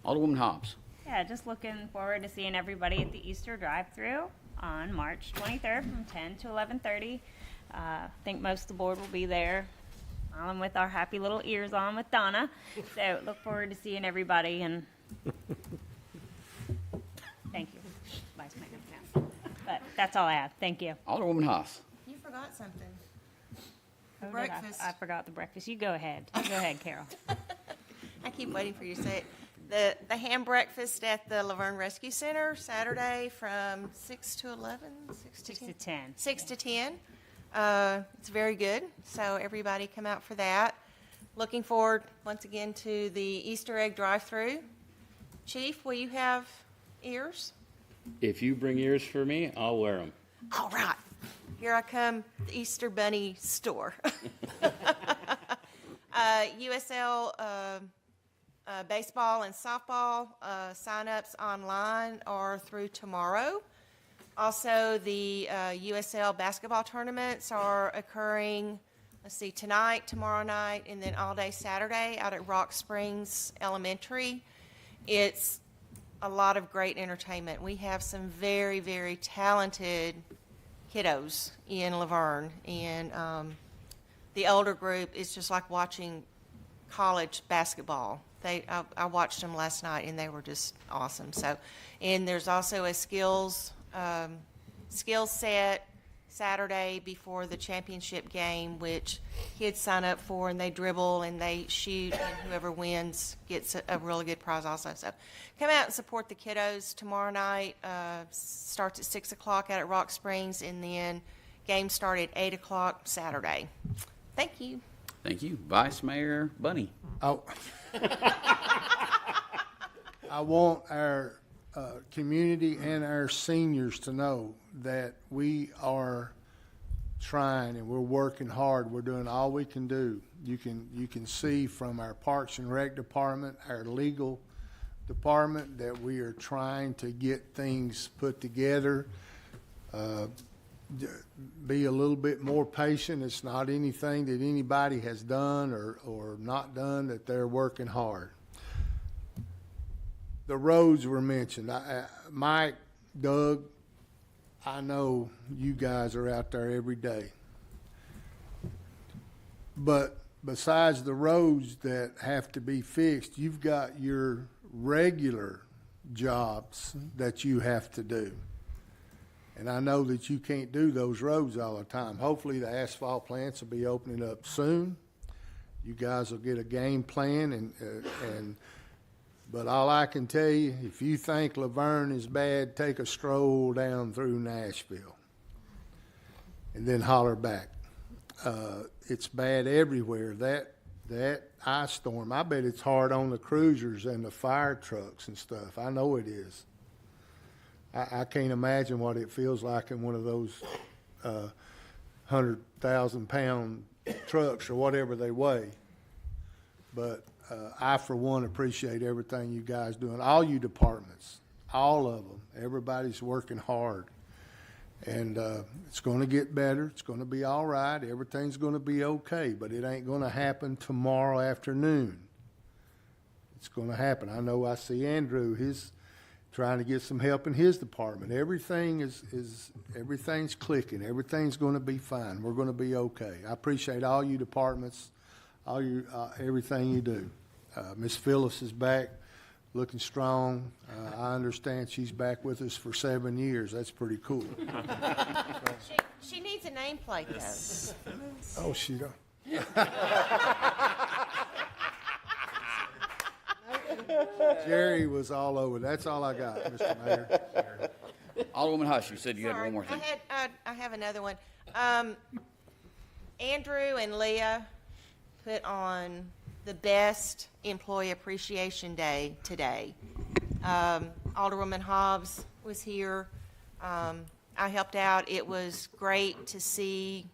Alderwoman Hobbs. Yeah, just looking forward to seeing everybody at the Easter drive-through on March 23rd from 10 to 11:30. I think most of the board will be there, smiling with our happy little ears on with Donna. So look forward to seeing everybody, and thank you, Vice Mayor. Yeah. But that's all I have. Thank you. Alderwoman Haas. You forgot something. Oh, did Breakfast. I forgot the breakfast. You go ahead. Go ahead, Carol. I keep waiting for you to say it. The ham breakfast at the LaVergne Rescue Center, Saturday from 6 to 11? 6 to 10? 6 to 10. 6 to 10. It's very good, so everybody come out for that. Looking forward, once again, to the Easter egg drive-through. Chief, will you have ears? If you bring ears for me, I'll wear them. All right. Here I come, the Easter Bunny store. USL baseball and softball sign-ups online are through tomorrow. Also, the USL basketball tournaments are occurring, let's see, tonight, tomorrow night, and then all day Saturday out at Rock Springs Elementary. It's a lot of great entertainment. We have some very, very talented kiddos in LaVergne, and the older group is just like watching college basketball. I watched them last night, and they were just awesome. So, and there's also a skills set Saturday before the championship game, which kids sign up for, and they dribble and they shoot, and whoever wins gets a really good prize also. So come out and support the kiddos. Tomorrow night starts at 6 o'clock out at Rock Springs, and then games start at 8 o'clock Saturday. Thank you. Thank you. Vice Mayor Bunny. I want our community and our seniors to know that we are trying and we're working hard. We're doing all we can do. You can see from our Parks and Rec department, our legal department, that we are trying to get things put together. Be a little bit more patient. It's not anything that anybody has done or not done, that they're working hard. The roads were mentioned. Mike, Doug, I know you guys are out there every day. But besides the roads that have to be fixed, you've got your regular jobs that you have to do. And I know that you can't do those roads all the time. Hopefully the asphalt plants will be opening up soon. You guys will get a game plan, but all I can tell you, if you think LaVergne is bad, take a stroll down through Nashville and then holler back. It's bad everywhere. That ice storm, I bet it's hard on the cruisers and the fire trucks and stuff. I know it is. I can't imagine what it feels like in one of those 100,000-pound trucks or whatever they weigh. But I, for one, appreciate everything you guys doing. All you departments, all of them. Everybody's working hard. And it's going to get better. It's going to be all right. Everything's going to be okay. But it ain't going to happen tomorrow afternoon. It's going to happen. I know I see Andrew, he's trying to get some help in his department. Everything's clicking. Everything's going to be fine. We're going to be okay. I appreciate all you departments, everything you do. Miss Phyllis is back, looking strong. I understand she's back with us for 7 years. That's pretty cool. She needs a nameplate, though. Oh, she don't. Jerry was all over. That's all I got, Mr. Mayor. Alderwoman Hush, you said you had Sorry, one more thing. I have another one. Andrew and Leah put on the best Employee Appreciation Day today. Alderwoman Hobbs was here. I helped out. It was great to see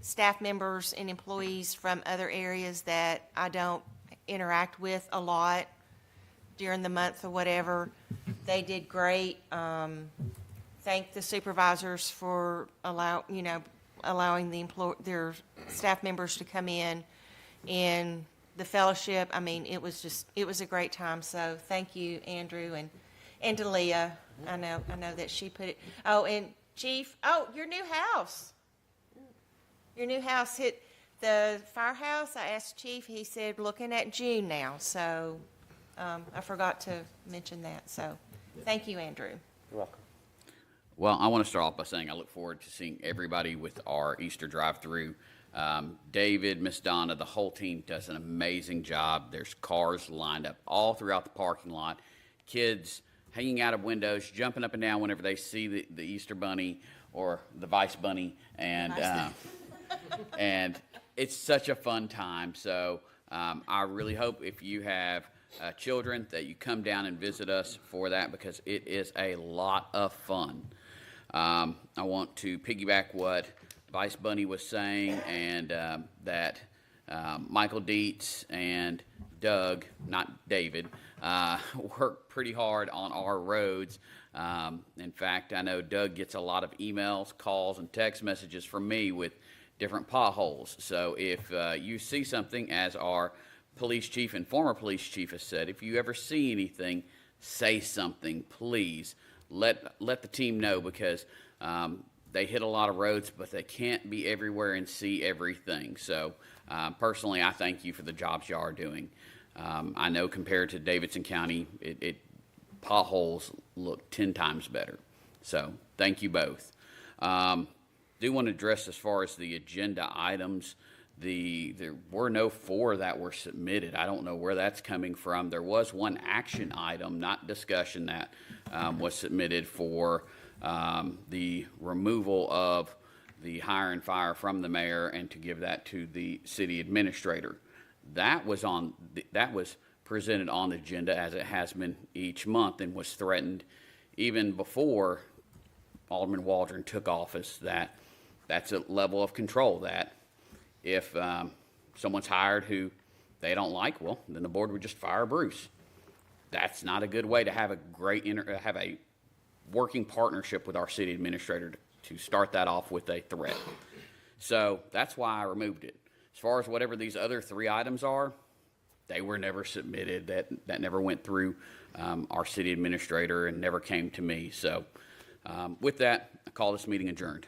staff members and employees from other areas that I don't interact with a lot during the month or whatever. They did great. Thank the supervisors for allowing their staff members to come in, and the fellowship. I mean, it was a great time. So thank you, Andrew, and to Leah. I know that she put it. Oh, and Chief. Oh, your new house. Your new house hit the firehouse. I asked Chief. He said looking at June now. So I forgot to mention that. So thank you, Andrew. You're welcome. Well, I want to start off by saying I look forward to seeing everybody with our Easter drive-through. David, Miss Donna, the whole team does an amazing job. There's cars lined up all throughout the parking lot. Kids hanging out of windows, jumping up and down whenever they see the Easter Bunny or the Vice Bunny. And it's such a fun time. So I really hope if you have children that you come down and visit us for that, because it is a lot of fun. I want to piggyback what Vice Bunny was saying, and that Michael Dietz and Doug, not David, work pretty hard on our roads. In fact, I know Doug gets a lot of emails, calls, and text messages from me with different potholes. So if you see something, as our police chief and former police chief has said, if you ever see anything, say something, please. Let the team know, because they hit a lot of roads, but they can't be everywhere and see everything. So personally, I thank you for the jobs you are doing. I know compared to Davidson County, potholes look 10 times better. So thank you both. Do want to address, as far as the agenda items, there were no 4 that were submitted. I don't know where that's coming from. There was one action item, not discussion, that was submitted for the removal of the hire and fire from the mayor, and to give that to the city administrator. That was presented on the agenda, as it has been each month, and was threatened even before Alderman Waldron took office. That's a level of control that if someone's hired who they don't like, well, then the board would just fire Bruce. That's not a good way to have a working partnership with our city administrator to start that off with a threat. So that's why I removed it. As far as whatever these other 3 items are, they were never submitted. That never went through our city administrator and never came to me. So with that, I call this meeting adjourned.